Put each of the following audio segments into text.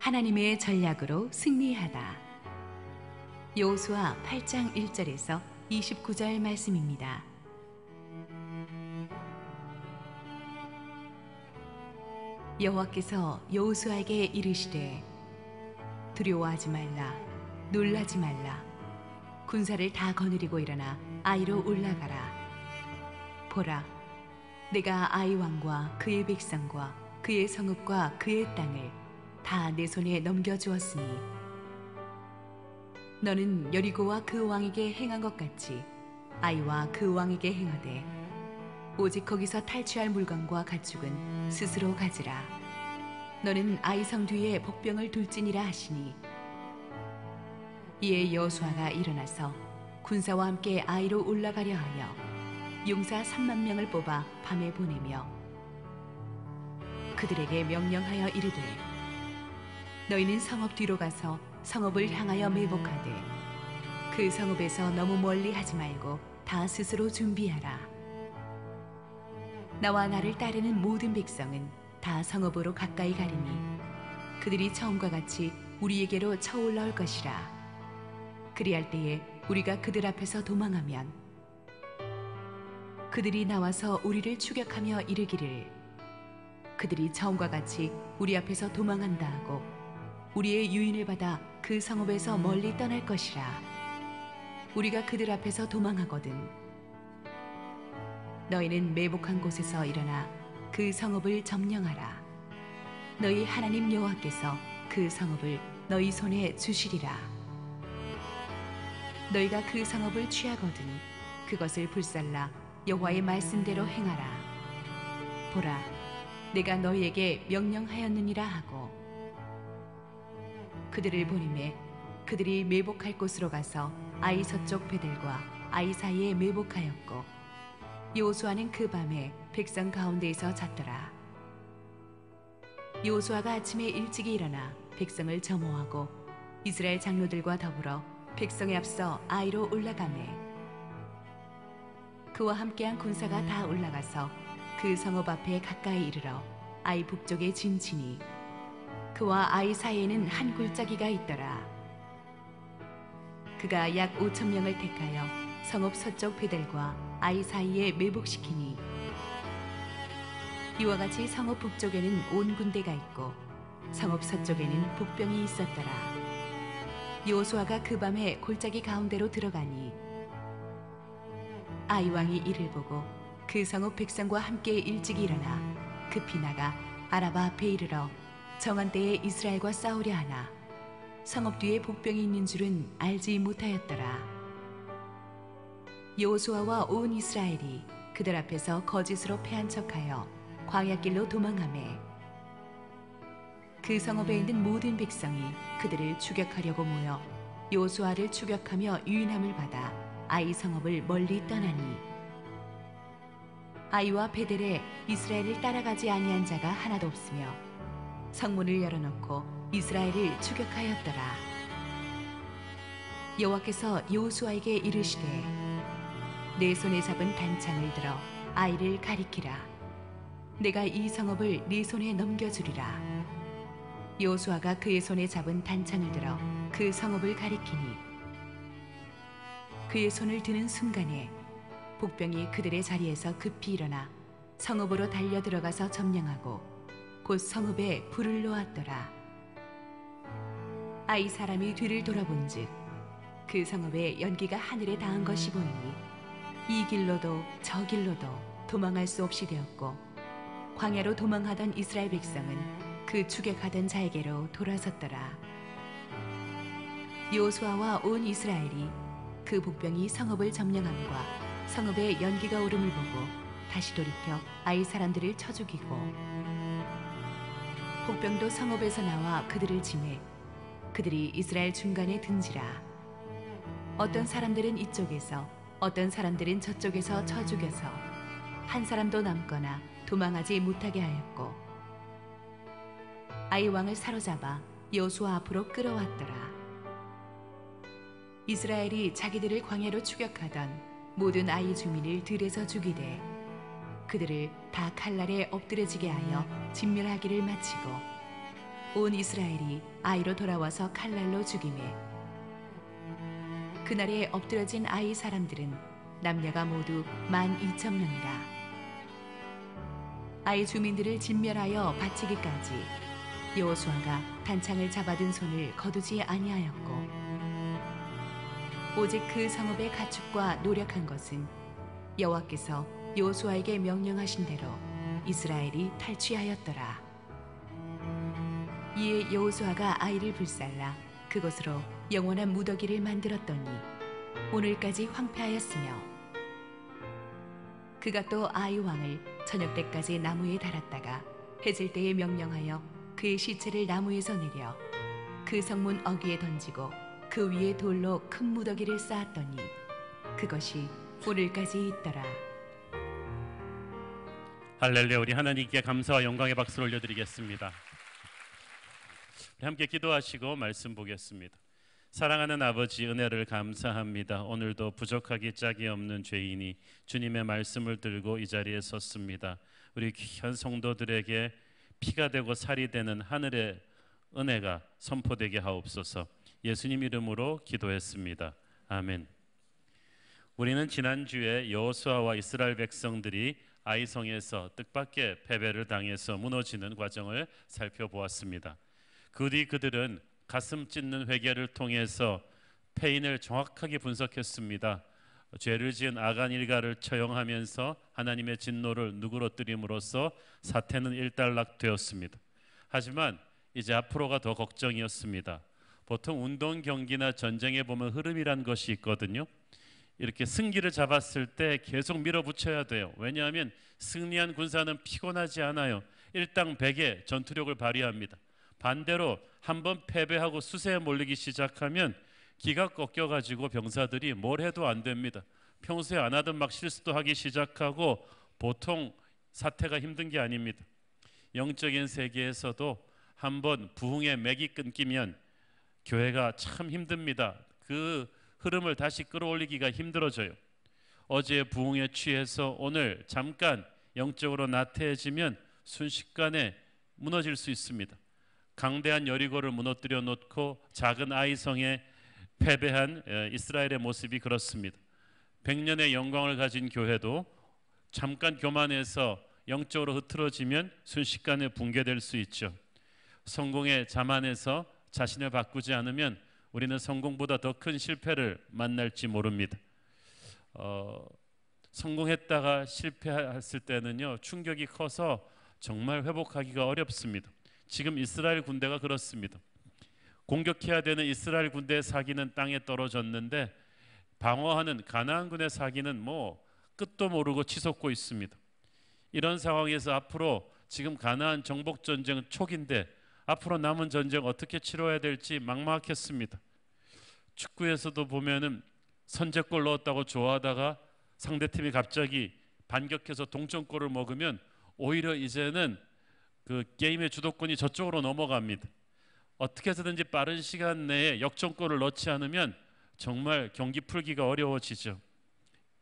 하나님의 전략으로 승리하다. 여호수아 8장 1절에서 29절 말씀입니다. 여호와께서 여호수아에게 이르시되 두려워하지 말라, 놀라지 말라. 군사를 다 거느리고 일어나 아이로 올라가라. 보라, 내가 아이 왕과 그의 백성과 그의 성읍과 그의 땅을 다 내 손에 넘겨주었으니 너는 여리고와 그 왕에게 행한 것 같이 아이와 그 왕에게 행하되 오직 거기서 탈취할 물건과 가축은 스스로 가지라. 너는 아이 성 뒤에 복병을 둘지니라 하시니 이에 여호수아가 일어나서 군사와 함께 아이로 올라가려 하여 용사 3만 명을 뽑아 밤에 보내며 그들에게 명령하여 이르되 너희는 성읍 뒤로 가서 성읍을 향하여 매복하되 그 성읍에서 너무 멀리 하지 말고 다 스스로 준비하라. 나와 나를 따르는 모든 백성은 다 성읍으로 가까이 가리니 그들이 처음과 같이 우리에게로 쳐올라올 것이라. 그리할 때에 우리가 그들 앞에서 도망하면 그들이 나와서 우리를 추격하며 이르기를 그들이 처음과 같이 우리 앞에서 도망한다 하고 우리의 유인을 받아 그 성읍에서 멀리 떠날 것이라. 우리가 그들 앞에서 도망하거든 너희는 매복한 곳에서 일어나 그 성읍을 점령하라. 너희 하나님 여호와께서 그 성읍을 너희 손에 주시리라. 너희가 그 성읍을 취하거든 그것을 불살라 여호와의 말씀대로 행하라. 보라, 내가 너희에게 명령하였느니라 하고 그들을 보내매 그들이 매복할 곳으로 가서 아이 서쪽 베델과 아이 사이에 매복하였고 여호수아는 그 밤에 백성 가운데에서 잤더라. 여호수아가 아침에 일찍이 일어나 백성을 점호하고 이스라엘 장로들과 더불어 백성에 앞서 아이로 올라가매 그와 함께한 군사가 다 올라가서 그 성읍 앞에 가까이 이르러 아이 북쪽에 진치니 그와 아이 사이에는 한 골짜기가 있더라. 그가 약 5천 명을 택하여 성읍 서쪽 베델과 아이 사이에 매복시키니 이와 같이 성읍 북쪽에는 온 군대가 있고 성읍 서쪽에는 복병이 있었더라. 여호수아가 그 밤에 골짜기 가운데로 들어가니 아이 왕이 이를 보고 그 성읍 백성과 함께 일찍 일어나 급히 나가 아라바 앞에 이르러 정한 때에 이스라엘과 싸우려 하나 성읍 뒤에 복병이 있는 줄은 알지 못하였더라. 여호수아와 온 이스라엘이 그들 앞에서 거짓으로 패한 척하여 광야길로 도망하매 그 성읍에 있는 모든 백성이 그들을 추격하려고 모여 여호수아를 추격하며 유인함을 받아 아이 성읍을 멀리 떠나니 아이와 베델에 이스라엘을 따라가지 아니한 자가 하나도 없으며 성문을 열어놓고 이스라엘을 추격하였더라. 여호와께서 여호수아에게 이르시되 내 손에 잡은 단창을 들어 아이를 가리키라. 내가 이 성읍을 네 손에 넘겨주리라. 여호수아가 그의 손에 잡은 단창을 들어 그 성읍을 가리키니 그의 손을 드는 순간에 복병이 그들의 자리에서 급히 일어나 성읍으로 달려 들어가서 점령하고 곧 성읍에 불을 놓았더라. 아이 사람이 뒤를 돌아본즉 그 성읍에 연기가 하늘에 닿은 것이 보이니 이 길로도 저 길로도 도망할 수 없이 되었고 광야로 도망하던 이스라엘 백성은 그 추격하던 자에게로 돌아섰더라. 여호수아와 온 이스라엘이 그 복병이 성읍을 점령함과 성읍에 연기가 오름을 보고 다시 돌이켜 아이 사람들을 쳐 죽이고 복병도 성읍에서 나와 그들을 치매 그들이 이스라엘 중간에 든지라. 어떤 사람들은 이쪽에서 어떤 사람들은 저쪽에서 쳐 죽여서 한 사람도 남거나 도망하지 못하게 하였고 아이 왕을 사로잡아 여호수아 앞으로 끌어왔더라. 이스라엘이 자기들을 광야로 추격하던 모든 아이 주민을 들에서 죽이되 그들을 다 칼날에 엎드려지게 하여 진멸하기를 마치고 온 이스라엘이 아이로 돌아와서 칼날로 죽이매 그날에 엎드려진 아이 사람들은 남녀가 모두 12,000명이라. 아이 주민들을 진멸하여 바치기까지 여호수아가 단창을 잡아든 손을 거두지 아니하였고 오직 그 성읍의 가축과 노력한 것은 여호와께서 여호수아에게 명령하신 대로 이스라엘이 탈취하였더라. 이에 여호수아가 아이를 불살라 그곳으로 영원한 무더기를 만들었더니 오늘까지 황폐하였으며 그가 또 아이 왕을 저녁 때까지 나무에 달았다가 해질 때에 명령하여 그의 시체를 나무에서 내려 그 성문 어귀에 던지고 그 위에 돌로 큰 무더기를 쌓았더니 그것이 오늘까지 있더라. 할렐루야. 우리 하나님께 감사와 영광의 박수를 올려드리겠습니다. 함께 기도하시고 말씀 보겠습니다. 사랑하는 아버지, 은혜를 감사합니다. 오늘도 부족하기 짝이 없는 죄인이 주님의 말씀을 들고 이 자리에 섰습니다. 우리 귀한 성도들에게 피가 되고 살이 되는 하늘의 은혜가 선포되게 하옵소서. 예수님 이름으로 기도했습니다. 아멘. 우리는 지난주에 여호수아와 이스라엘 백성들이 아이성에서 뜻밖의 패배를 당해서 무너지는 과정을 살펴보았습니다. 그 뒤 그들은 가슴 찢는 회개를 통해서 패인을 정확하게 분석했습니다. 죄를 지은 아간 일가를 처형하면서 하나님의 진노를 누그러뜨림으로써 사태는 일단락되었습니다. 하지만 이제 앞으로가 더 걱정이었습니다. 보통 운동 경기나 전쟁에 보면 흐름이란 것이 있거든요. 이렇게 승기를 잡았을 때 계속 밀어붙여야 돼요. 왜냐하면 승리한 군사는 피곤하지 않아요. 일당백의 전투력을 발휘합니다. 반대로 한번 패배하고 수세에 몰리기 시작하면 기가 꺾여가지고 병사들이 뭘 해도 안 됩니다. 평소에 안 하던 막 실수도 하기 시작하고 보통 사태가 힘든 게 아닙니다. 영적인 세계에서도 한번 부흥의 맥이 끊기면 교회가 참 힘듭니다. 그 흐름을 다시 끌어올리기가 힘들어져요. 어제의 부흥에 취해서 오늘 잠깐 영적으로 나태해지면 순식간에 무너질 수 있습니다. 강대한 여리고를 무너뜨려 놓고 작은 아이성에 패배한 이스라엘의 모습이 그렇습니다. 100년의 영광을 가진 교회도 잠깐 교만해서 영적으로 흐트러지면 순식간에 붕괴될 수 있죠. 성공에 자만해서 자신을 바꾸지 않으면 우리는 성공보다 더 큰 실패를 만날지 모릅니다. 성공했다가 실패했을 때는요, 충격이 커서 정말 회복하기가 어렵습니다. 지금 이스라엘 군대가 그렇습니다. 공격해야 되는 이스라엘 군대의 사기는 땅에 떨어졌는데 방어하는 가나안군의 사기는 끝도 모르고 치솟고 있습니다. 이런 상황에서 앞으로 지금 가나안 정복 전쟁 초기인데 앞으로 남은 전쟁 어떻게 치러야 될지 막막했습니다. 축구에서도 보면은 선제골 넣었다고 좋아하다가 상대팀이 갑자기 반격해서 동점골을 먹으면 오히려 이제는 그 게임의 주도권이 저쪽으로 넘어갑니다. 어떻게 해서든지 빠른 시간 내에 역전골을 넣지 않으면 정말 경기 풀기가 어려워지죠.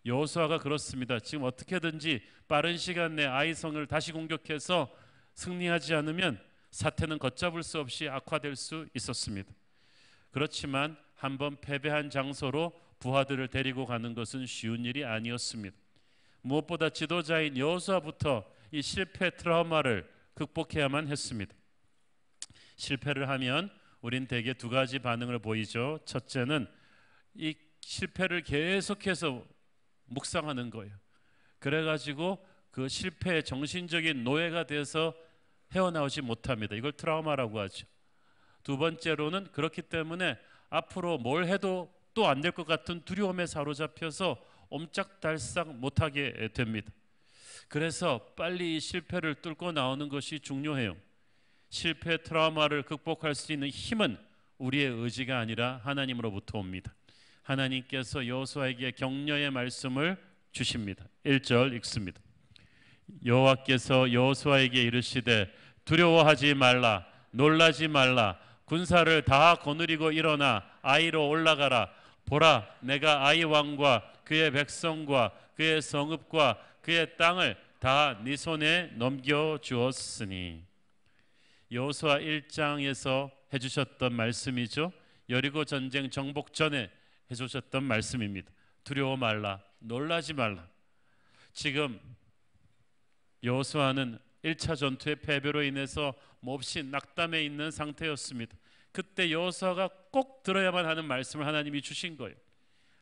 여호수아가 그렇습니다. 지금 어떻게든지 빠른 시간 내에 아이성을 다시 공격해서 승리하지 않으면 사태는 걷잡을 수 없이 악화될 수 있었습니다. 그렇지만 한번 패배한 장소로 부하들을 데리고 가는 것은 쉬운 일이 아니었습니다. 무엇보다 지도자인 여호수아부터 이 실패 트라우마를 극복해야만 했습니다. 실패를 하면 우린 대개 두 가지 반응을 보이죠. 첫째는 이 실패를 계속해서 묵상하는 거예요. 그래가지고 그 실패의 정신적인 노예가 돼서 헤어나오지 못합니다. 이걸 트라우마라고 하죠. 두 번째로는 그렇기 때문에 앞으로 뭘 해도 또 안 될 것 같은 두려움에 사로잡혀서 옴짝달싹 못하게 됩니다. 그래서 빨리 이 실패를 뚫고 나오는 것이 중요해요. 실패 트라우마를 극복할 수 있는 힘은 우리의 의지가 아니라 하나님으로부터 옵니다. 하나님께서 여호수아에게 격려의 말씀을 주십니다. 1절 읽습니다. 여호와께서 여호수아에게 이르시되 두려워하지 말라, 놀라지 말라, 군사를 다 거느리고 일어나 아이로 올라가라. 보라, 내가 아이 왕과 그의 백성과 그의 성읍과 그의 땅을 다 네 손에 넘겨주었으니. 여호수아 1장에서 해주셨던 말씀이죠. 여리고 전쟁 정복 전에 해주셨던 말씀입니다. 두려워 말라, 놀라지 말라. 지금 여호수아는 1차 전투의 패배로 인해서 몹시 낙담해 있는 상태였습니다. 그때 여호수아가 꼭 들어야만 하는 말씀을 하나님이 주신 거예요.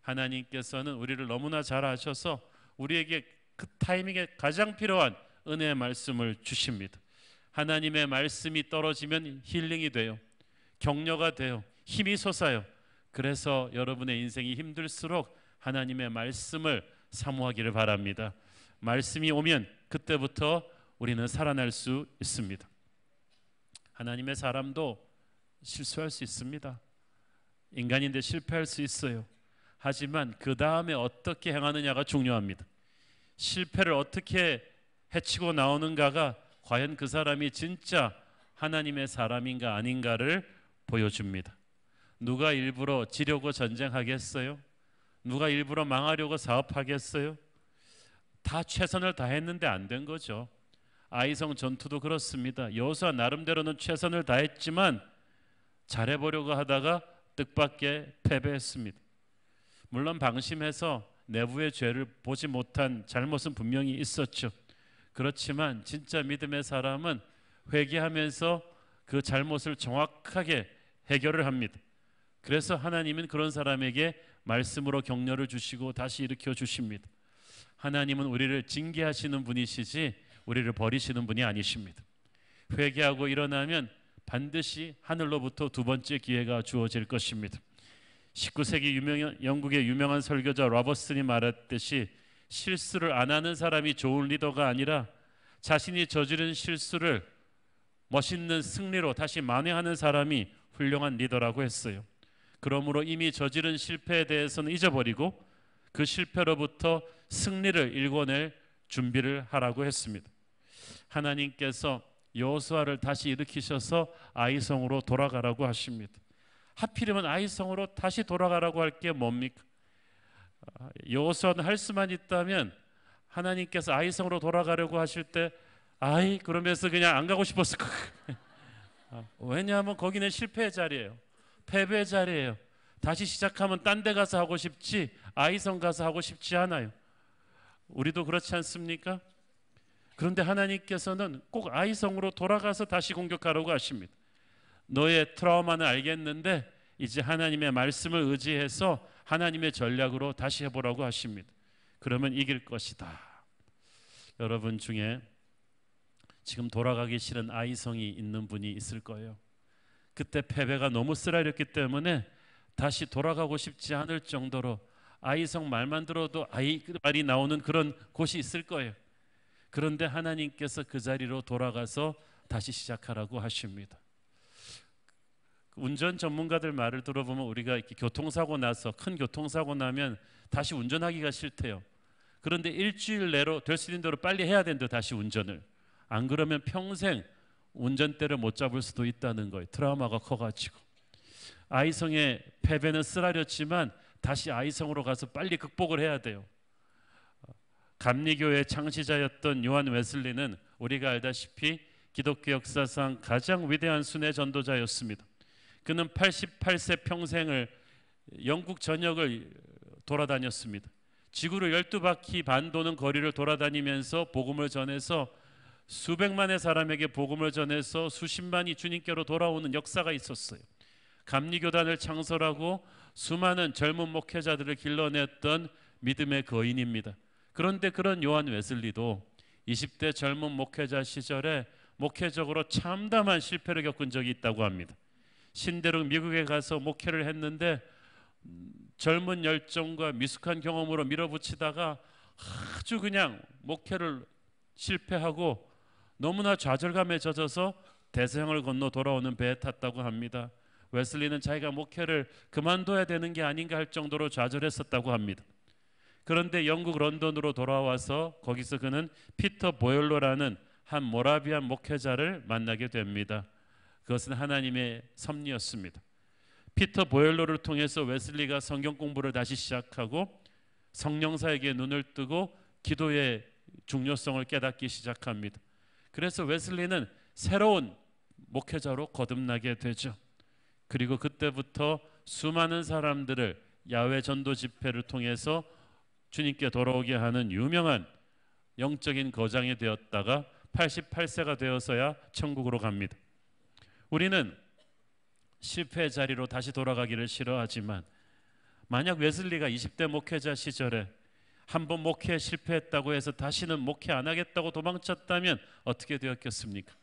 하나님께서는 우리를 너무나 잘 아셔서 우리에게 그 타이밍에 가장 필요한 은혜의 말씀을 주십니다. 하나님의 말씀이 떨어지면 힐링이 돼요. 격려가 돼요. 힘이 솟아요. 그래서 여러분의 인생이 힘들수록 하나님의 말씀을 사모하기를 바랍니다. 말씀이 오면 그때부터 우리는 살아날 수 있습니다. 하나님의 사람도 실수할 수 있습니다. 인간인데 실패할 수 있어요. 하지만 그 다음에 어떻게 행하느냐가 중요합니다. 실패를 어떻게 해치고 나오는가가 과연 그 사람이 진짜 하나님의 사람인가 아닌가를 보여줍니다. 누가 일부러 지려고 전쟁하겠어요? 누가 일부러 망하려고 사업하겠어요? 다 최선을 다했는데 안 된 거죠. 아이성 전투도 그렇습니다. 여호수아 나름대로는 최선을 다했지만 잘해보려고 하다가 뜻밖의 패배했습니다. 물론 방심해서 내부의 죄를 보지 못한 잘못은 분명히 있었죠. 그렇지만 진짜 믿음의 사람은 회개하면서 그 잘못을 정확하게 해결을 합니다. 그래서 하나님은 그런 사람에게 말씀으로 격려를 주시고 다시 일으켜 주십니다. 하나님은 우리를 징계하시는 분이시지 우리를 버리시는 분이 아니십니다. 회개하고 일어나면 반드시 하늘로부터 두 번째 기회가 주어질 것입니다. 19세기 영국의 유명한 설교자 로버슨이 말했듯이 실수를 안 하는 사람이 좋은 리더가 아니라 자신이 저지른 실수를 멋있는 승리로 다시 만회하는 사람이 훌륭한 리더라고 했어요. 그러므로 이미 저지른 실패에 대해서는 잊어버리고 그 실패로부터 승리를 일궈낼 준비를 하라고 했습니다. 하나님께서 여호수아를 다시 일으키셔서 아이성으로 돌아가라고 하십니다. 하필이면 아이성으로 다시 돌아가라고 할 게 뭡니까? 여호수아는 할 수만 있다면 하나님께서 아이성으로 돌아가려고 하실 때 아이 그러면서 그냥 안 가고 싶었을 거예요. 왜냐하면 거기는 실패의 자리예요. 패배의 자리예요. 다시 시작하면 딴 데 가서 하고 싶지 아이성 가서 하고 싶지 않아요. 우리도 그렇지 않습니까? 그런데 하나님께서는 꼭 아이성으로 돌아가서 다시 공격하라고 하십니다. 너의 트라우마는 알겠는데 이제 하나님의 말씀을 의지해서 하나님의 전략으로 다시 해보라고 하십니다. 그러면 이길 것이다. 여러분 중에 지금 돌아가기 싫은 아이성이 있는 분이 있을 거예요. 그때 패배가 너무 쓰라렸기 때문에 다시 돌아가고 싶지 않을 정도로 아이성 말만 들어도 아이 말이 나오는 그런 곳이 있을 거예요. 그런데 하나님께서 그 자리로 돌아가서 다시 시작하라고 하십니다. 운전 전문가들 말을 들어보면 우리가 이렇게 교통사고 나서 큰 교통사고 나면 다시 운전하기가 싫대요. 그런데 일주일 내로 될 수 있는 대로 빨리 해야 된대 다시 운전을. 안 그러면 평생 운전대를 못 잡을 수도 있다는 거예요. 트라우마가 커가지고. 아이성의 패배는 쓰라렸지만 다시 아이성으로 가서 빨리 극복을 해야 돼요. 감리교의 창시자였던 요한 웨슬리는 우리가 알다시피 기독교 역사상 가장 위대한 순회 전도자였습니다. 그는 88세 평생을 영국 전역을 돌아다녔습니다. 지구를 12바퀴 반 도는 거리를 돌아다니면서 복음을 전해서 수백만의 사람에게 복음을 전해서 수십만이 주님께로 돌아오는 역사가 있었어요. 감리교단을 창설하고 수많은 젊은 목회자들을 길러냈던 믿음의 거인입니다. 그런데 그런 요한 웨슬리도 20대 젊은 목회자 시절에 목회적으로 참담한 실패를 겪은 적이 있다고 합니다. 신대륙 미국에 가서 목회를 했는데 젊은 열정과 미숙한 경험으로 밀어붙이다가 아주 그냥 목회를 실패하고 너무나 좌절감에 젖어서 대서양을 건너 돌아오는 배에 탔다고 합니다. 웨슬리는 자기가 목회를 그만둬야 되는 게 아닌가 할 정도로 좌절했었다고 합니다. 그런데 영국 런던으로 돌아와서 거기서 그는 피터 보일러라는 한 모라비안 목회자를 만나게 됩니다. 그것은 하나님의 섭리였습니다. 피터 보일러를 통해서 웨슬리가 성경 공부를 다시 시작하고 성령사에게 눈을 뜨고 기도의 중요성을 깨닫기 시작합니다. 그래서 웨슬리는 새로운 목회자로 거듭나게 되죠. 그리고 그때부터 수많은 사람들을 야외 전도 집회를 통해서 주님께 돌아오게 하는 유명한 영적인 거장이 되었다가 88세가 되어서야 천국으로 갑니다. 우리는 실패의 자리로 다시 돌아가기를 싫어하지만 만약 웨슬리가 20대 목회자 시절에 한번 목회에 실패했다고 해서 다시는 목회 안 하겠다고 도망쳤다면 어떻게 되었겠습니까?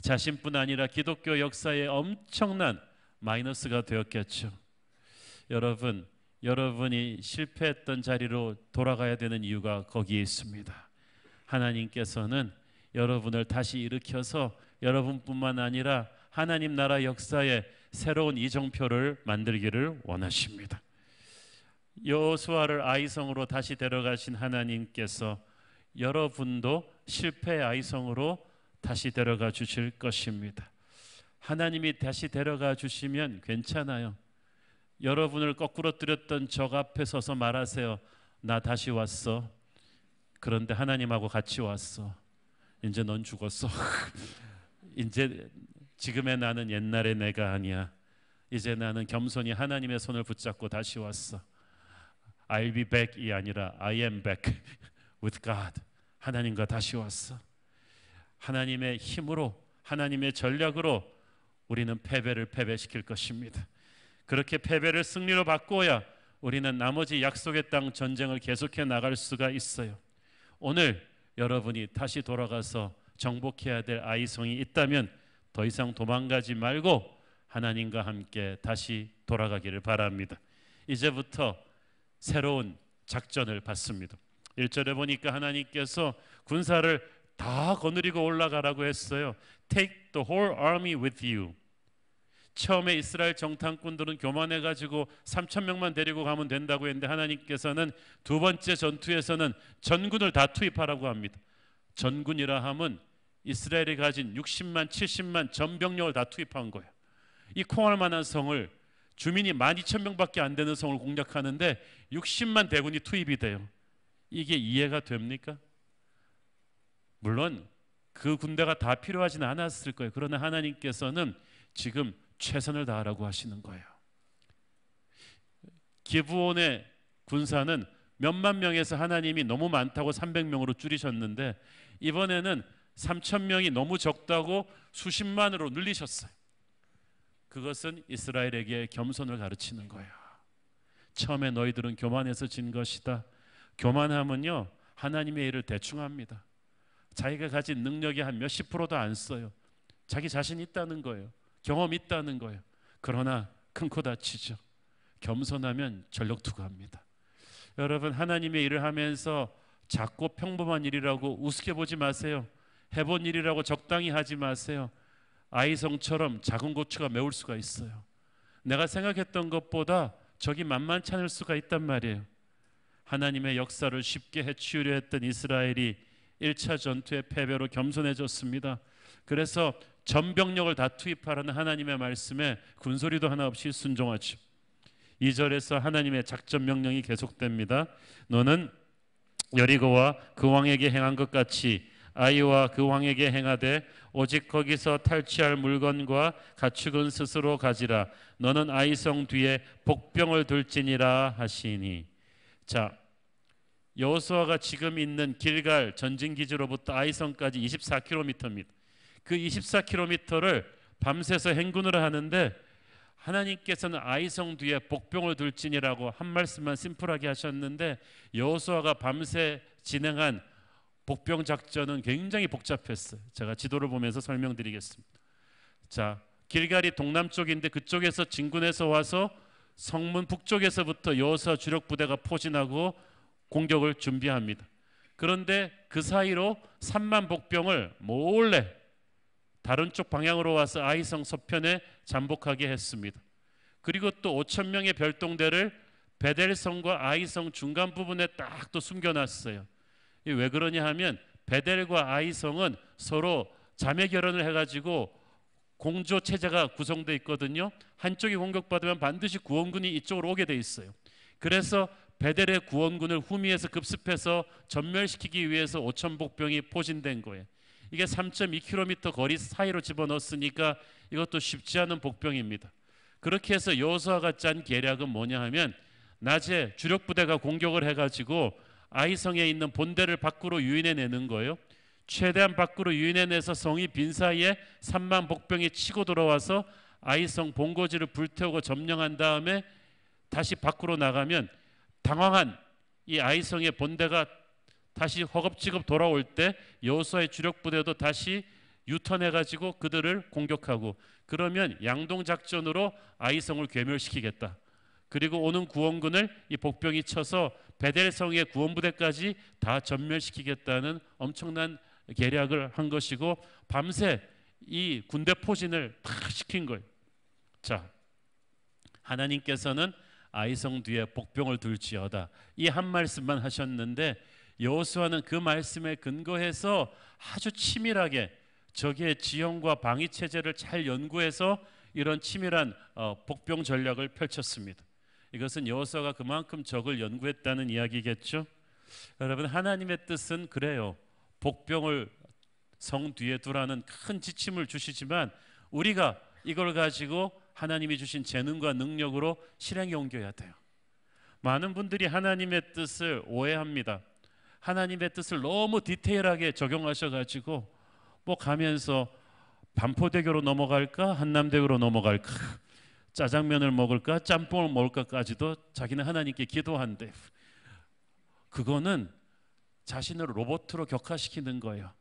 자신뿐 아니라 기독교 역사에 엄청난 마이너스가 되었겠죠. 여러분, 여러분이 실패했던 자리로 돌아가야 되는 이유가 거기에 있습니다. 하나님께서는 여러분을 다시 일으켜서 여러분뿐만 아니라 하나님 나라 역사에 새로운 이정표를 만들기를 원하십니다. 여호수아를 아이성으로 다시 데려가신 하나님께서 여러분도 실패의 아이성으로 다시 데려가 주실 것입니다. 하나님이 다시 데려가 주시면 괜찮아요. 여러분을 거꾸로 뜨렸던 적 앞에 서서 말하세요. 나 다시 왔어. 그런데 하나님하고 같이 왔어. 이제 넌 죽었어. 이제 지금의 나는 옛날의 내가 아니야. 이제 나는 겸손히 하나님의 손을 붙잡고 다시 왔어. I'll be back이 아니라 I am back with God. 하나님과 다시 왔어. 하나님의 힘으로, 하나님의 전략으로 우리는 패배를 패배시킬 것입니다. 그렇게 패배를 승리로 바꾸어야 우리는 나머지 약속의 땅 전쟁을 계속해 나갈 수가 있어요. 오늘 여러분이 다시 돌아가서 정복해야 될 아이성이 있다면 더 이상 도망가지 말고 하나님과 함께 다시 돌아가기를 바랍니다. 이제부터 새로운 작전을 받습니다. 1절에 보니까 하나님께서 군사를 다 거느리고 올라가라고 했어요. Take the whole army with you. 처음에 이스라엘 정탐꾼들은 교만해가지고 3,000명만 데리고 가면 된다고 했는데 하나님께서는 두 번째 전투에서는 전군을 다 투입하라고 합니다. 전군이라 함은 이스라엘이 가진 60만, 70만 전병력을 다 투입한 거예요. 이 콩할 만한 성을, 주민이 12,000명밖에 안 되는 성을 공략하는데 60만 대군이 투입이 돼요. 이게 이해가 됩니까? 물론 그 군대가 다 필요하지는 않았을 거예요. 그러나 하나님께서는 지금 최선을 다하라고 하시는 거예요. 기브온의 군사는 몇만 명에서 하나님이 너무 많다고 300명으로 줄이셨는데 이번에는 3,000명이 너무 적다고 수십만으로 늘리셨어요. 그것은 이스라엘에게 겸손을 가르치는 거예요. 처음에 너희들은 교만해서 진 것이다. 교만하면요 하나님의 일을 대충 합니다. 자기가 가진 능력이 한 몇십 프로도 안 써요. 자기 자신 있다는 거예요. 경험 있다는 거예요. 그러나 큰 코 다치죠. 겸손하면 전력 투구합니다. 여러분, 하나님의 일을 하면서 작고 평범한 일이라고 우습게 보지 마세요. 해본 일이라고 적당히 하지 마세요. 아이성처럼 작은 고추가 매울 수가 있어요. 내가 생각했던 것보다 적이 만만치 않을 수가 있단 말이에요. 하나님의 역사를 쉽게 해치우려 했던 이스라엘이 1차 전투의 패배로 겸손해졌습니다. 그래서 전병력을 다 투입하라는 하나님의 말씀에 군소리도 하나 없이 순종하죠. 2절에서 하나님의 작전 명령이 계속됩니다. 너는 여리고와 그 왕에게 행한 것 같이 아이와 그 왕에게 행하되 오직 거기서 탈취할 물건과 가축은 스스로 가지라. 너는 아이성 뒤에 복병을 둘지니라 하시니. 자, 여호수아가 지금 있는 길갈 전진기지로부터 아이성까지 24km입니다. 그 24km를 밤새서 행군을 하는데 하나님께서는 아이성 뒤에 복병을 둘지니라고 한 말씀만 심플하게 하셨는데 여호수아가 밤새 진행한 복병 작전은 굉장히 복잡했어요. 제가 지도를 보면서 설명드리겠습니다. 자, 길갈이 동남쪽인데 그쪽에서 진군해서 와서 성문 북쪽에서부터 여호수아 주력 부대가 포진하고 공격을 준비합니다. 그런데 그 사이로 3만 복병을 몰래 다른 쪽 방향으로 와서 아이성 서편에 잠복하게 했습니다. 그리고 또 5,000명의 별동대를 베델성과 아이성 중간 부분에 딱 또 숨겨놨어요. 왜 그러냐 하면 베델과 아이성은 서로 자매 결혼을 해가지고 공조 체제가 구성되어 있거든요. 한쪽이 공격받으면 반드시 구원군이 이쪽으로 오게 돼 있어요. 그래서 베델의 구원군을 후미에서 급습해서 전멸시키기 위해서 5,000 복병이 포진된 거예요. 이게 3.2km 거리 사이로 집어넣었으니까 이것도 쉽지 않은 복병입니다. 그렇게 해서 여호수아가 짠 계략은 뭐냐 하면 낮에 주력 부대가 공격을 해가지고 아이성에 있는 본대를 밖으로 유인해내는 거예요. 최대한 밖으로 유인해내서 성이 빈 사이에 3만 복병이 치고 들어와서 아이성 본거지를 불태우고 점령한 다음에 다시 밖으로 나가면 당황한 이 아이성의 본대가 다시 허겁지겁 돌아올 때 여호수아의 주력 부대도 다시 유턴해가지고 그들을 공격하고, 그러면 양동작전으로 아이성을 괴멸시키겠다. 그리고 오는 구원군을 이 복병이 쳐서 베델성의 구원부대까지 다 전멸시키겠다는 엄청난 계략을 한 것이고, 밤새 이 군대 포진을 다 시킨 거예요. 자, 하나님께서는 아이성 뒤에 복병을 둘지어다 이 한 말씀만 하셨는데, 여호수아는 그 말씀에 근거해서 아주 치밀하게 적의 지형과 방위 체제를 잘 연구해서 이런 치밀한 복병 전략을 펼쳤습니다. 이것은 여호수아가 그만큼 적을 연구했다는 이야기겠죠. 여러분, 하나님의 뜻은 그래요. 복병을 성 뒤에 두라는 큰 지침을 주시지만 우리가 이걸 가지고 하나님이 주신 재능과 능력으로 실행에 옮겨야 돼요. 많은 분들이 하나님의 뜻을 오해합니다. 하나님의 뜻을 너무 디테일하게 적용하셔가지고 뭐 가면서 반포대교로 넘어갈까 한남대교로 넘어갈까 짜장면을 먹을까 짬뽕을 먹을까까지도 자기는 하나님께 기도한대. 그거는 자신을 로봇으로 격화시키는 거예요.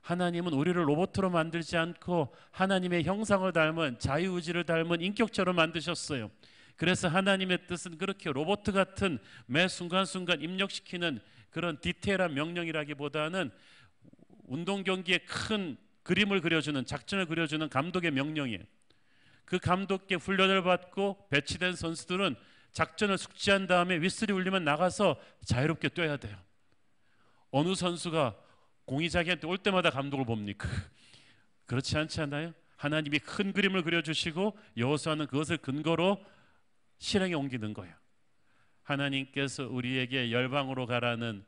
하나님은 우리를 로봇으로 만들지 않고 하나님의 형상을 닮은 자유의지를 닮은 인격체로 만드셨어요. 그래서 하나님의 뜻은 그렇게 로봇 같은 매 순간순간 입력시키는 그런 디테일한 명령이라기보다는 운동 경기에 큰 그림을 그려주는, 작전을 그려주는 감독의 명령이에요. 그 감독께 훈련을 받고 배치된 선수들은 작전을 숙지한 다음에 휘슬이 울리면 나가서 자유롭게 뛰어야 돼요. 어느 선수가 공이 자기한테 올 때마다 감독을 봅니까? 그렇지 않지 않나요? 하나님이 큰 그림을 그려주시고 여호수아는 그것을 근거로 실행에 옮기는 거예요. 하나님께서 우리에게 열방으로 가라는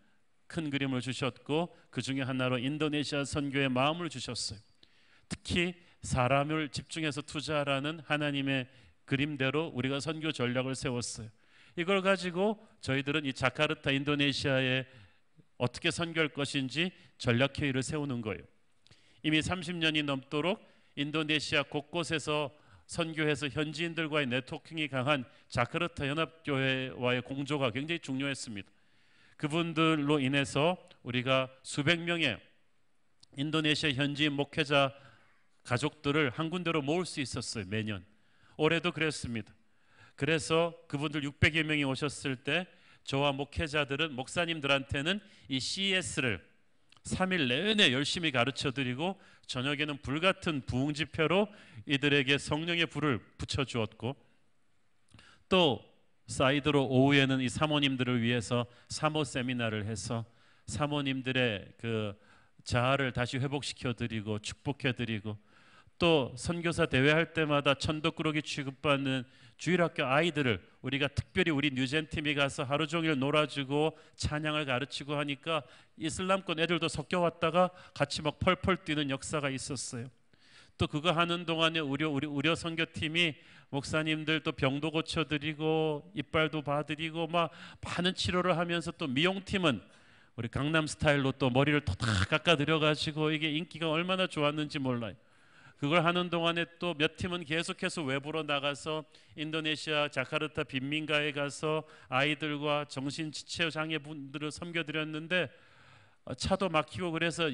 큰 그림을 주셨고, 그 중에 하나로 인도네시아 선교의 마음을 주셨어요. 특히 사람을 집중해서 투자하라는 하나님의 그림대로 우리가 선교 전략을 세웠어요. 이걸 가지고 저희들은 이 자카르타 인도네시아에 어떻게 선교할 것인지 전략회의를 세우는 거예요. 이미 30년이 넘도록 인도네시아 곳곳에서 선교해서 현지인들과의 네트워킹이 강한 자카르타 연합교회와의 공조가 굉장히 중요했습니다. 그분들로 인해서 우리가 수백 명의 인도네시아 현지인 목회자 가족들을 한 군데로 모을 수 있었어요. 매년. 올해도 그랬습니다. 그래서 그분들 600여 명이 오셨을 때 저와 목회자들은 목사님들한테는 이 CES를 3일 내내 열심히 가르쳐드리고 저녁에는 불같은 부흥 집회로 이들에게 성령의 불을 붙여주었고, 또 사이드로 오후에는 이 사모님들을 위해서 사모 세미나를 해서 사모님들의 그 자아를 다시 회복시켜드리고 축복해드리고, 또 선교사 대회할 때마다 천덕꾸러기 취급받는 주일학교 아이들을 우리가 특별히 우리 뉴젠팀이 가서 하루 종일 놀아주고 찬양을 가르치고 하니까 이슬람권 애들도 섞여왔다가 같이 막 펄펄 뛰는 역사가 있었어요. 또 그거 하는 동안에 우려 선교팀이 목사님들 또 병도 고쳐드리고 이빨도 봐드리고 막 많은 치료를 하면서, 또 미용팀은 우리 강남 스타일로 또 머리를 다 깎아드려가지고 이게 인기가 얼마나 좋았는지 몰라요. 그걸 하는 동안에 또 몇 팀은 계속해서 외부로 나가서 인도네시아 자카르타 빈민가에 가서 아이들과 정신지체 장애분들을 섬겨드렸는데 차도 막히고 그래서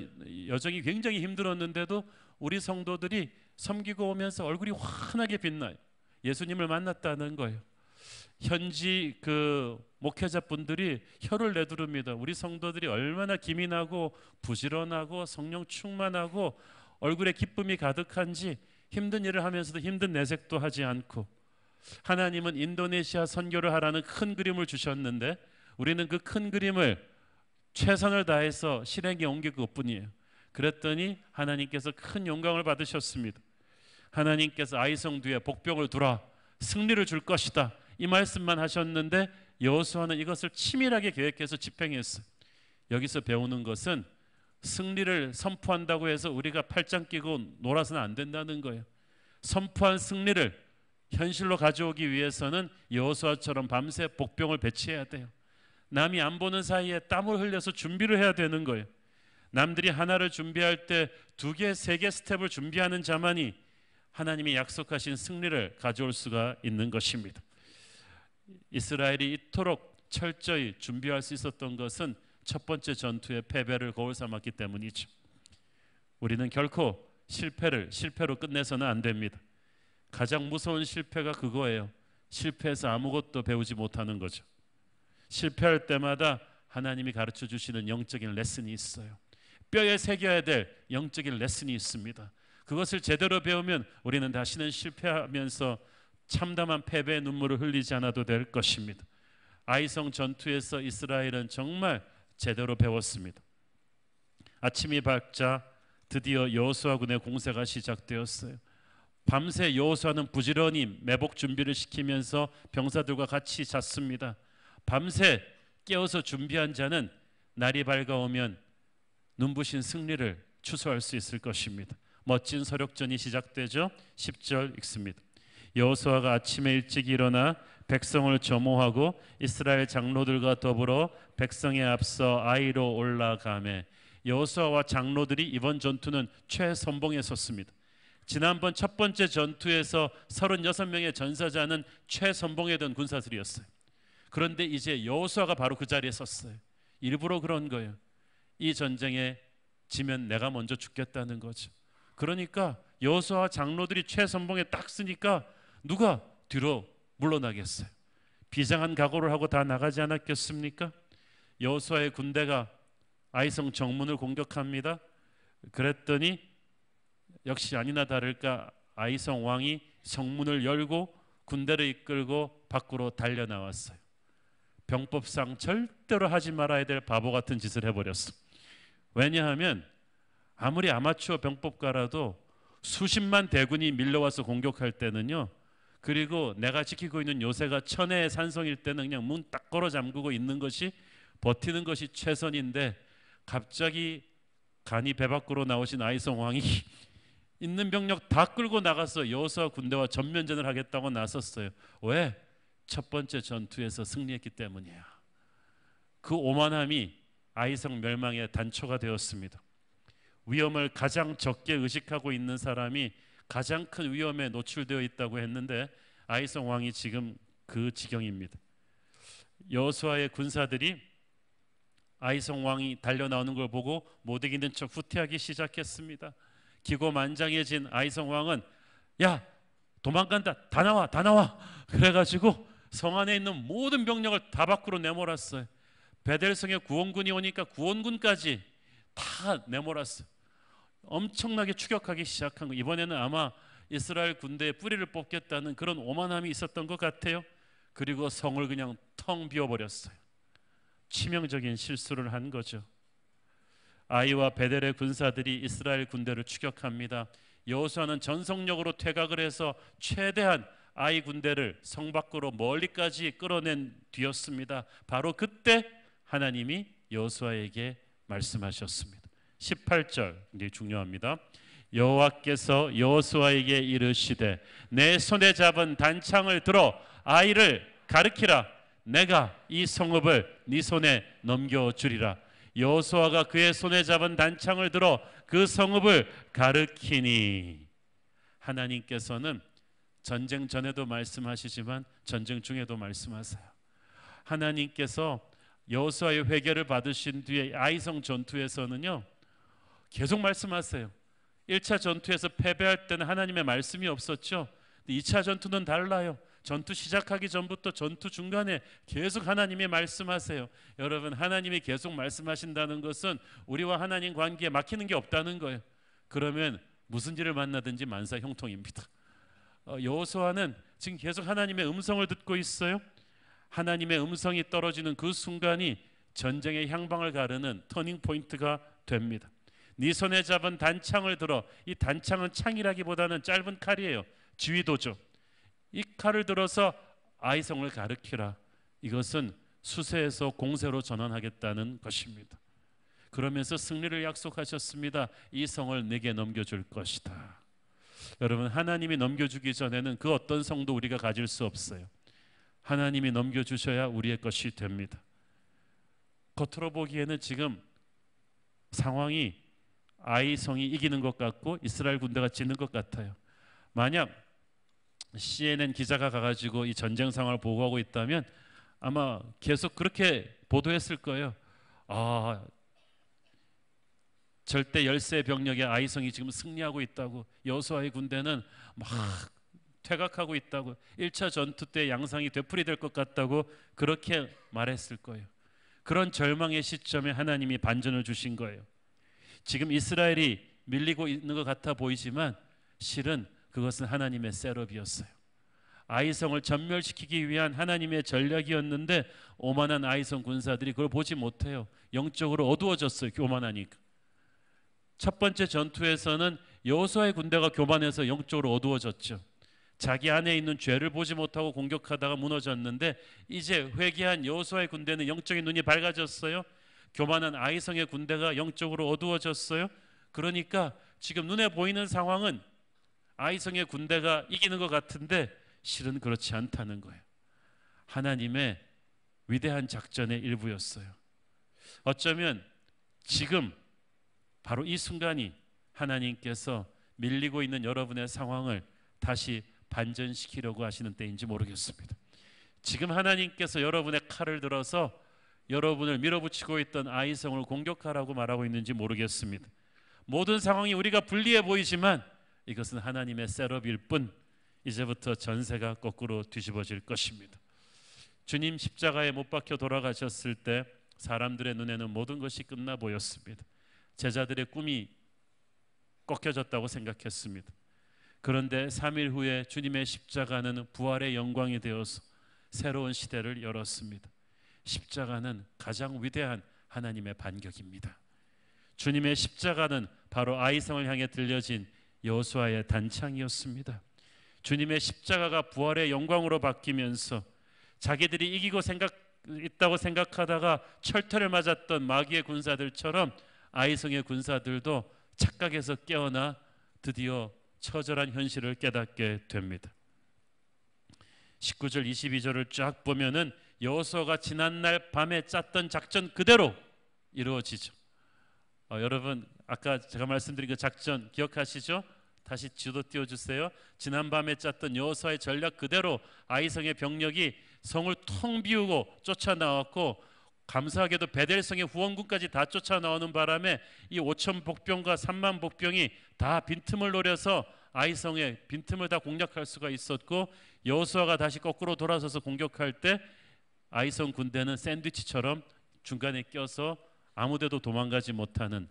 여정이 굉장히 힘들었는데도 우리 성도들이 섬기고 오면서 얼굴이 환하게 빛나요. 예수님을 만났다는 거예요. 현지 그 목회자분들이 혀를 내두릅니다. 우리 성도들이 얼마나 기민하고 부지런하고 성령 충만하고 얼굴에 기쁨이 가득한지 힘든 일을 하면서도 힘든 내색도 하지 않고, 하나님은 인도네시아 선교를 하라는 큰 그림을 주셨는데 우리는 그 큰 그림을 최선을 다해서 실행에 옮길 것뿐이에요. 그랬더니 하나님께서 큰 영광을 받으셨습니다. 하나님께서 아이성 뒤에 복병을 두라, 승리를 줄 것이다, 이 말씀만 하셨는데 여호수아는 이것을 치밀하게 계획해서 집행했어요. 여기서 배우는 것은 승리를 선포한다고 해서 우리가 팔짱 끼고 놀아서는 안 된다는 거예요. 선포한 승리를 현실로 가져오기 위해서는 여호수아처럼 밤새 복병을 배치해야 돼요. 남이 안 보는 사이에 땀을 흘려서 준비를 해야 되는 거예요. 남들이 하나를 준비할 때 2개, 3개 스텝을 준비하는 자만이 하나님이 약속하신 승리를 가져올 수가 있는 것입니다. 이스라엘이 이토록 철저히 준비할 수 있었던 것은 첫 번째 전투의 패배를 거울 삼았기 때문이죠. 우리는 결코 실패로 끝내서는 안 됩니다. 가장 무서운 실패가 그거예요. 실패해서 아무것도 배우지 못하는 거죠. 실패할 때마다 하나님이 가르쳐 주시는 영적인 레슨이 있어요. 뼈에 새겨야 될 영적인 레슨이 있습니다. 그것을 제대로 배우면 우리는 다시는 실패하면서 참담한 패배의 눈물을 흘리지 않아도 될 것입니다. 아이성 전투에서 이스라엘은 정말 제대로 배웠습니다. 아침이 밝자 드디어 여호수아 군의 공세가 시작되었어요. 밤새 여호수아는 부지런히 매복 준비를 시키면서 병사들과 같이 잤습니다. 밤새 깨어서 준비한 자는 날이 밝아오면 눈부신 승리를 추수할 수 있을 것입니다. 멋진 서력전이 시작되죠. 10절 읽습니다. 여호수아가 아침에 일찍 일어나 백성을 점호하고 이스라엘 장로들과 더불어 백성에 앞서 아이로 올라가매. 여호수아와 장로들이 이번 전투는 최선봉에 섰습니다. 지난번 첫 번째 전투에서 36명의 전사자는 최선봉에 든 군사들이었어요. 그런데 이제 여호수아가 바로 그 자리에 섰어요. 일부러 그런 거예요. 이 전쟁에 지면 내가 먼저 죽겠다는 거죠. 그러니까 여호수아와 장로들이 최선봉에 딱 쓰니까 누가 뒤로 물러나겠어요. 비장한 각오를 하고 다 나가지 않았겠습니까? 여호수아의 군대가 아이성 정문을 공격합니다. 그랬더니 역시 아니나 다를까 아이성 왕이 성문을 열고 군대를 이끌고 밖으로 달려나왔어요. 병법상 절대로 하지 말아야 될 바보 같은 짓을 해버렸어. 왜냐하면 아무리 아마추어 병법가라도 수십만 대군이 밀려와서 공격할 때는요, 그리고 내가 지키고 있는 요새가 천혜의 산성일 때는 그냥 문 딱 걸어 잠그고 있는 것이 버티는 것이 최선인데, 갑자기 간이 배 밖으로 나오신 아이성 왕이 있는 병력 다 끌고 나가서 여호수아 군대와 전면전을 하겠다고 나섰어요. 왜? 첫 번째 전투에서 승리했기 때문이에요. 그 오만함이 아이성 멸망의 단초가 되었습니다. 위험을 가장 적게 의식하고 있는 사람이 가장 큰 위험에 노출되어 있다고 했는데 아이성 왕이 지금 그 지경입니다. 여호수아의 군사들이 아이성 왕이 달려나오는 걸 보고 못 이기는 척 후퇴하기 시작했습니다. 기고만장해진 아이성 왕은 야 도망간다, 다 나와, 다 나와. 그래가지고 성 안에 있는 모든 병력을 다 밖으로 내몰았어요. 베델성에 구원군이 오니까 구원군까지 다 내몰았어요. 엄청나게 추격하기 시작한 거. 이번에는 아마 이스라엘 군대의 뿌리를 뽑겠다는 그런 오만함이 있었던 것 같아요. 그리고 성을 그냥 텅 비워버렸어요. 치명적인 실수를 한 거죠. 아이와 베델의 군사들이 이스라엘 군대를 추격합니다. 여호수아는 전속력으로 퇴각을 해서 최대한 아이 군대를 성 밖으로 멀리까지 끌어낸 뒤였습니다. 바로 그때 하나님이 여호수아에게 말씀하셨습니다. 18절 이제 중요합니다. 여호와께서 여호수아에게 이르시되 내 손에 잡은 단창을 들어 아이를 가르키라. 내가 이 성읍을 네 손에 넘겨주리라. 여호수아가 그의 손에 잡은 단창을 들어 그 성읍을 가르키니. 하나님께서는 전쟁 전에도 말씀하시지만 전쟁 중에도 말씀하세요. 하나님께서 여호수아의 회개를 받으신 뒤에 아이성 전투에서는요 계속 말씀하세요. 1차 전투에서 패배할 때는 하나님의 말씀이 없었죠. 2차 전투는 달라요. 전투 시작하기 전부터 전투 중간에 계속 하나님이 말씀하세요. 여러분, 하나님이 계속 말씀하신다는 것은 우리와 하나님 관계에 막히는 게 없다는 거예요. 그러면 무슨 일을 만나든지 만사 형통입니다. 여호수아는 지금 계속 하나님의 음성을 듣고 있어요. 하나님의 음성이 떨어지는 그 순간이 전쟁의 향방을 가르는 터닝 포인트가 됩니다. 네 손에 잡은 단창을 들어. 이 단창은 창이라기보다는 짧은 칼이에요. 지휘도죠. 이 칼을 들어서 아이성을 가르키라. 이것은 수세에서 공세로 전환하겠다는 것입니다. 그러면서 승리를 약속하셨습니다. 이 성을 내게 넘겨줄 것이다. 여러분, 하나님이 넘겨주기 전에는 그 어떤 성도 우리가 가질 수 없어요. 하나님이 넘겨주셔야 우리의 것이 됩니다. 겉으로 보기에는 지금 상황이 아이 성이 이기는 것 같고 이스라엘 군대가 지는 것 같아요. 만약 CNN 기자가 가가지고 이 전쟁 상황을 보고하고 있다면 아마 계속 그렇게 보도했을 거예요. 아, 절대 열세 병력의 아이성이 지금 승리하고 있다고, 여호수아의 군대는 막 퇴각하고 있다고, 1차 전투 때 양상이 되풀이될 것 같다고 그렇게 말했을 거예요. 그런 절망의 시점에 하나님이 반전을 주신 거예요. 지금 이스라엘이 밀리고 있는 것 같아 보이지만 실은 그것은 하나님의 셋업이었어요. 아이성을 전멸시키기 위한 하나님의 전략이었는데 오만한 아이성 군사들이 그걸 보지 못해요. 영적으로 어두워졌어요. 교만하니까. 첫 번째 전투에서는 여호수아의 군대가 교만해서 영적으로 어두워졌죠. 자기 안에 있는 죄를 보지 못하고 공격하다가 무너졌는데 이제 회개한 여호수아의 군대는 영적인 눈이 밝아졌어요. 교만한 아이성의 군대가 영적으로 어두워졌어요. 그러니까 지금 눈에 보이는 상황은 아이성의 군대가 이기는 것 같은데 실은 그렇지 않다는 거예요. 하나님의 위대한 작전의 일부였어요. 어쩌면 지금 바로 이 순간이 하나님께서 밀리고 있는 여러분의 상황을 다시 반전시키려고 하시는 때인지 모르겠습니다. 지금 하나님께서 여러분의 칼을 들어서 여러분을 밀어붙이고 있던 아이성을 공격하라고 말하고 있는지 모르겠습니다. 모든 상황이 우리가 불리해 보이지만 이것은 하나님의 셋업일 뿐 이제부터 전세가 거꾸로 뒤집어질 것입니다. 주님 십자가에 못 박혀 돌아가셨을 때 사람들의 눈에는 모든 것이 끝나 보였습니다. 제자들의 꿈이 꺾여졌다고 생각했습니다. 그런데 3일 후에 주님의 십자가는 부활의 영광이 되어서 새로운 시대를 열었습니다. 십자가는 가장 위대한 하나님의 반격입니다. 주님의 십자가는 바로 아이성을 향해 들려진 여호수아의 단창이었습니다. 주님의 십자가가 부활의 영광으로 바뀌면서 자기들이 이기고 있다고 생각하다가 철퇴를 맞았던 마귀의 군사들처럼 아이성의 군사들도 착각에서 깨어나 드디어 처절한 현실을 깨닫게 됩니다. 19절 22절을 쫙 보면은 여호수아가 지난날 밤에 짰던 작전 그대로 이루어지죠. 여러분 아까 제가 말씀드린 그 작전 기억하시죠? 다시 지도 띄워주세요. 지난밤에 짰던 여호수아의 전략 그대로 아이성의 병력이 성을 텅 비우고 쫓아나왔고, 감사하게도 베델성의 후원군까지 다 쫓아나오는 바람에 이 5천 복병과 3만 복병이 다 빈틈을 노려서 아이성의 빈틈을 다 공략할 수가 있었고, 여호수아가 다시 거꾸로 돌아서서 공격할 때 아이성 군대는 샌드위치처럼 중간에 껴서 아무데도 도망가지 못하는,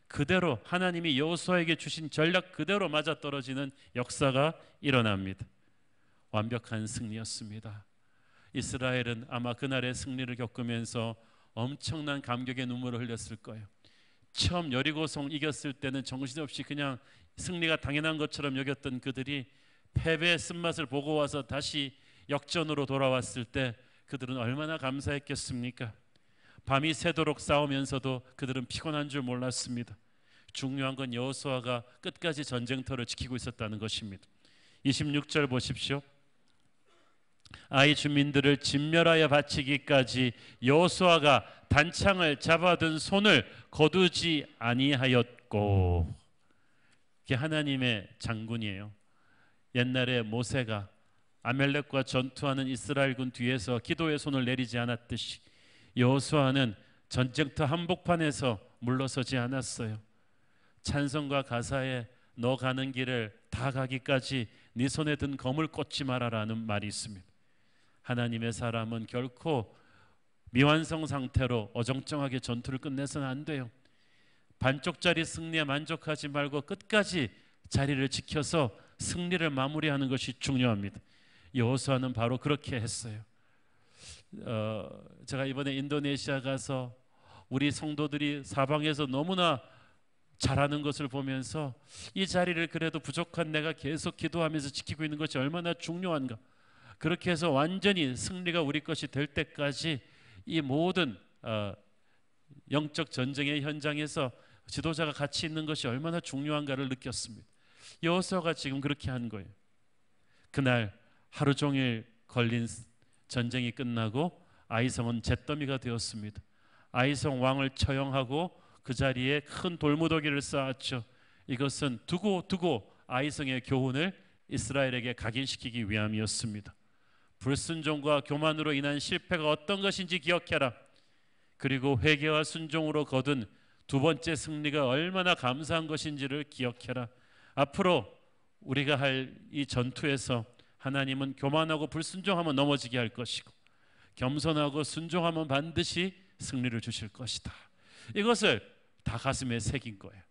그대로 하나님이 여호수아에게 주신 전략 그대로 맞아떨어지는 역사가 일어납니다. 완벽한 승리였습니다. 이스라엘은 아마 그날의 승리를 겪으면서 엄청난 감격의 눈물을 흘렸을 거예요. 처음 여리고성 이겼을 때는 정신없이 그냥 승리가 당연한 것처럼 여겼던 그들이 패배의 쓴맛을 보고 와서 다시 역전으로 돌아왔을 때 그들은 얼마나 감사했겠습니까? 밤이 새도록 싸우면서도 그들은 피곤한 줄 몰랐습니다. 중요한 건 여호수아가 끝까지 전쟁터를 지키고 있었다는 것입니다. 26절 보십시오. 아이 주민들을 진멸하여 바치기까지 여호수아가 단창을 잡아든 손을 거두지 아니하였고. 이게 하나님의 장군이에요. 옛날에 모세가 아멜렉과 전투하는 이스라엘군 뒤에서 기도의 손을 내리지 않았듯이 여호수아는 전쟁터 한복판에서 물러서지 않았어요. 찬송가 가사에 너 가는 길을 다 가기까지 네 손에 든 검을 꽂지 말아라는 말이 있습니다. 하나님의 사람은 결코 미완성 상태로 어정쩡하게 전투를 끝내서는 안 돼요. 반쪽짜리 승리에 만족하지 말고 끝까지 자리를 지켜서 승리를 마무리하는 것이 중요합니다. 여호수아는 바로 그렇게 했어요. 제가 이번에 인도네시아 가서 우리 성도들이 사방에서 너무나 잘하는 것을 보면서 이 자리를 그래도 부족한 내가 계속 기도하면서 지키고 있는 것이 얼마나 중요한가. 그렇게 해서 완전히 승리가 우리 것이 될 때까지 이 모든 영적 전쟁의 현장에서 지도자가 같이 있는 것이 얼마나 중요한가를 느꼈습니다. 여호수아가 지금 그렇게 한 거예요. 그날 하루 종일 걸린 전쟁이 끝나고 아이성은 잿더미가 되었습니다. 아이성 왕을 처형하고 그 자리에 큰 돌무더기를 쌓았죠. 이것은 두고 아이성의 교훈을 이스라엘에게 각인시키기 위함이었습니다. 불순종과 교만으로 인한 실패가 어떤 것인지 기억해라. 그리고 회개와 순종으로 거둔 두 번째 승리가 얼마나 감사한 것인지를 기억해라. 앞으로 우리가 할 이 전투에서 하나님은 교만하고 불순종하면 넘어지게 할 것이고 겸손하고 순종하면 반드시 승리를 주실 것이다. 이것을 다 가슴에 새긴 거예요.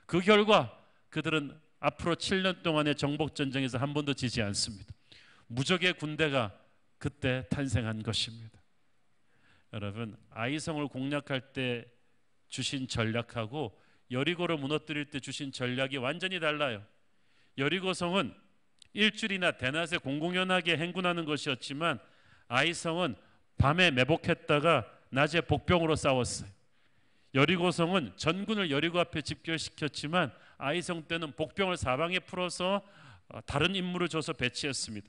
그 결과 그들은 앞으로 7년 동안의 정복전쟁에서 한 번도 지지 않습니다. 무적의 군대가 그때 탄생한 것입니다. 여러분, 아이성을 공략할 때 주신 전략하고 여리고를 무너뜨릴 때 주신 전략이 완전히 달라요. 여리고성은 일주일이나 대낮에 공공연하게 행군하는 것이었지만 아이성은 밤에 매복했다가 낮에 복병으로 싸웠어요. 여리고성은 전군을 여리고 앞에 집결시켰지만 아이성 때는 복병을 사방에 풀어서 다른 임무를 줘서 배치했습니다.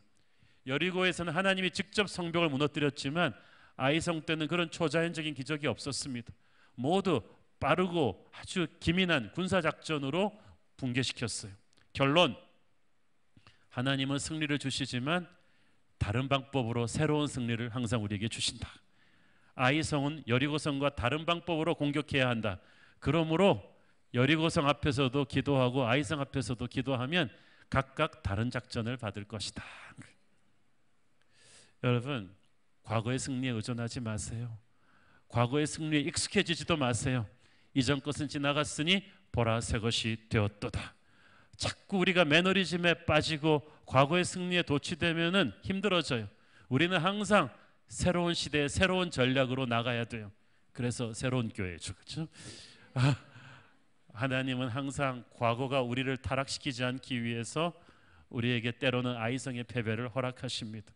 여리고에서는 하나님이 직접 성벽을 무너뜨렸지만 아이성 때는 그런 초자연적인 기적이 없었습니다. 모두 빠르고 아주 기민한 군사작전으로 붕괴시켰어요. 결론, 하나님은 승리를 주시지만 다른 방법으로 새로운 승리를 항상 우리에게 주신다. 아이성은 여리고성과 다른 방법으로 공격해야 한다. 그러므로 여리고성 앞에서도 기도하고 아이성 앞에서도 기도하면 각각 다른 작전을 받을 것이다. 여러분, 과거의 승리에 의존하지 마세요. 과거의 승리에 익숙해지지도 마세요. 이전 것은 지나갔으니 보라 새 것이 되었도다. 자꾸 우리가 매너리즘에 빠지고 과거의 승리에 도취되면은 힘들어져요. 우리는 항상 새로운 시대에 새로운 전략으로 나가야 돼요. 그래서 새로운 교회죠, 그렇죠? 하나님은 항상 과거가 우리를 타락시키지 않기 위해서 우리에게 때로는 아이성의 패배를 허락하십니다.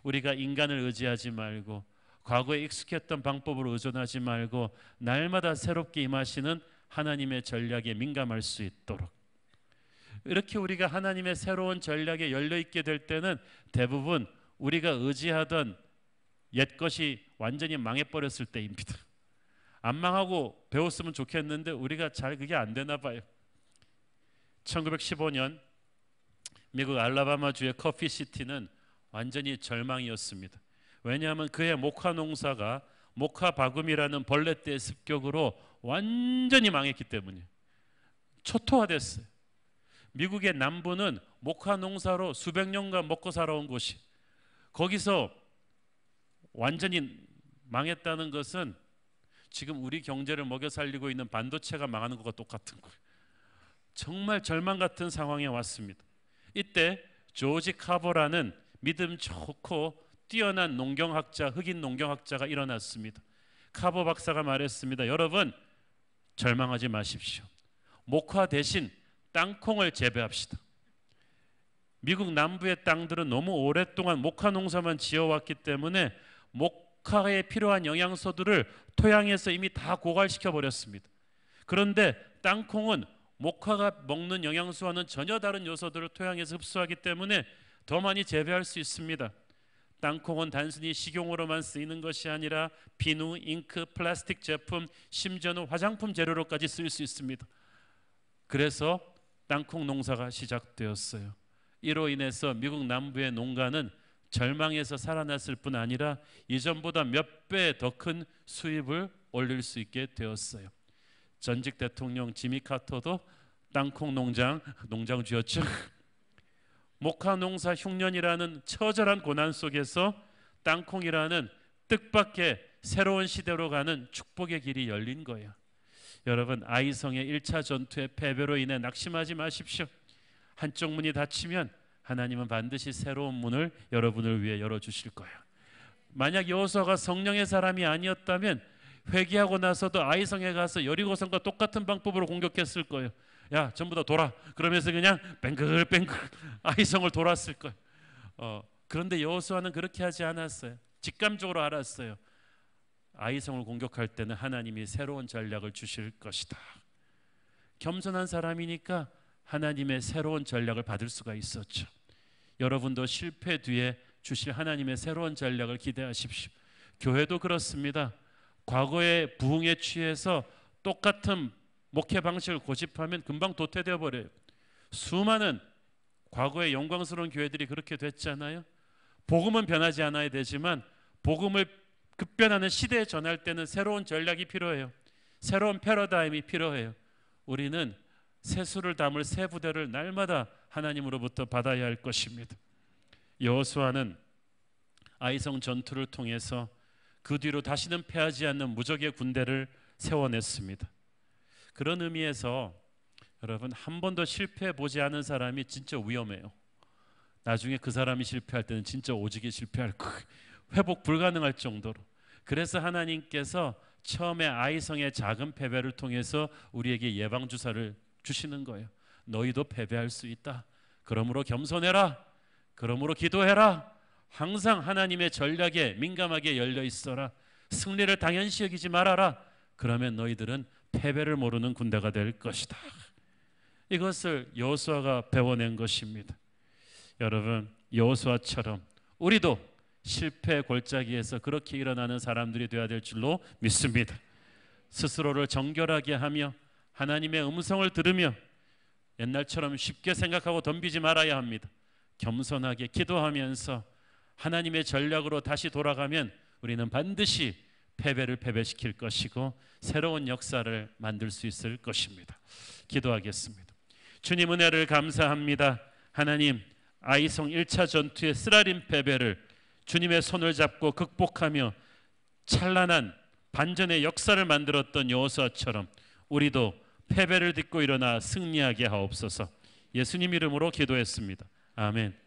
우리가 인간을 의지하지 말고 과거에 익숙했던 방법으로 의존하지 말고 날마다 새롭게 임하시는 하나님의 전략에 민감할 수 있도록, 이렇게 우리가 하나님의 새로운 전략에 열려있게 될 때는 대부분 우리가 의지하던 옛것이 완전히 망해버렸을 때입니다. 안 망하고 배웠으면 좋겠는데 우리가 잘 그게 안 되나 봐요. 1915년 미국 알라바마주의 커피시티는 완전히 절망이었습니다. 왜냐하면 그의 목화 농사가 목화 바금이라는 벌레떼의 습격으로 완전히 망했기 때문에 초토화됐어요. 미국의 남부는 목화 농사로 수백 년간 먹고 살아온 곳이, 거기서 완전히 망했다는 것은 지금 우리 경제를 먹여 살리고 있는 반도체가 망하는 것과 똑같은 거예요. 정말 절망 같은 상황에 왔습니다. 이때 조지 카버라는 믿음 좋고 뛰어난 농경학자, 흑인 농경학자가 일어났습니다. 카버 박사가 말했습니다. 여러분, 절망하지 마십시오. 목화 대신 땅콩을 재배합시다. 미국 남부의 땅들은 너무 오랫동안 목화 농사만 지어왔기 때문에 목화에 필요한 영양소들을 토양에서 이미 다 고갈시켜 버렸습니다. 그런데 땅콩은 목화가 먹는 영양소와는 전혀 다른 요소들을 토양에서 흡수하기 때문에 더 많이 재배할 수 있습니다. 땅콩은 단순히 식용으로만 쓰이는 것이 아니라 비누, 잉크, 플라스틱 제품, 심지어는 화장품 재료로까지 쓰일 수 있습니다. 그래서 땅콩 농사가 시작되었어요. 이로 인해서 미국 남부의 농가는 절망에서 살아났을 뿐 아니라 이전보다 몇 배 더 큰 수입을 올릴 수 있게 되었어요. 전직 대통령 지미 카터도 땅콩 농장주였죠. 목화 농사 흉년이라는 처절한 고난 속에서 땅콩이라는 뜻밖의 새로운 시대로 가는 축복의 길이 열린 거예요. 여러분, 아이성의 1차 전투의 패배로 인해 낙심하지 마십시오. 한쪽 문이 닫히면 하나님은 반드시 새로운 문을 여러분을 위해 열어주실 거예요. 만약 여호수아가 성령의 사람이 아니었다면 회개하고 나서도 아이성에 가서 여리고성과 똑같은 방법으로 공격했을 거예요. 야, 전부 다 돌아. 그러면서 그냥 뱅글뱅글 아이성을 돌았을 거예요. 그런데 여호수아는 그렇게 하지 않았어요. 직감적으로 알았어요. 아이성을 공격할 때는 하나님이 새로운 전략을 주실 것이다. 겸손한 사람이니까 하나님의 새로운 전략을 받을 수가 있었죠. 여러분도 실패 뒤에 주실 하나님의 새로운 전략을 기대하십시오. 교회도 그렇습니다. 과거의 부흥에 취해서 똑같은 목회 방식을 고집하면 금방 도태되어 버려요. 수많은 과거의 영광스러운 교회들이 그렇게 됐잖아요. 복음은 변하지 않아야 되지만 복음을 급변하는 시대에 전할 때는 새로운 전략이 필요해요. 새로운 패러다임이 필요해요. 우리는 새수를 담을 새 부대를 날마다 하나님으로부터 받아야 할 것입니다. 여호수아는 아이성 전투를 통해서 그 뒤로 다시는 패하지 않는 무적의 군대를 세워냈습니다. 그런 의미에서 여러분, 한 번도 실패해 보지 않은 사람이 진짜 위험해요. 나중에 그 사람이 실패할 때는 진짜 오지게 실패할 거예요. 회복 불가능할 정도로. 그래서 하나님께서 처음에 아이성의 작은 패배를 통해서 우리에게 예방주사를 주시는 거예요. 너희도 패배할 수 있다. 그러므로 겸손해라. 그러므로 기도해라. 항상 하나님의 전략에 민감하게 열려 있어라. 승리를 당연시 여기지 말아라. 그러면 너희들은 패배를 모르는 군대가 될 것이다. 이것을 여호수아가 배워낸 것입니다. 여러분, 여호수아처럼 우리도 실패 골짜기에서 그렇게 일어나는 사람들이 되어야 될 줄로 믿습니다. 스스로를 정결하게 하며 하나님의 음성을 들으며 옛날처럼 쉽게 생각하고 덤비지 말아야 합니다. 겸손하게 기도하면서 하나님의 전략으로 다시 돌아가면 우리는 반드시 패배를 패배시킬 것이고 새로운 역사를 만들 수 있을 것입니다. 기도하겠습니다. 주님, 은혜를 감사합니다. 하나님, 아이성 1차 전투의 쓰라린 패배를 주님의 손을 잡고 극복하며 찬란한 반전의 역사를 만들었던 여호수아처럼 우리도 패배를 딛고 일어나 승리하게 하옵소서. 예수님 이름으로 기도했습니다. 아멘.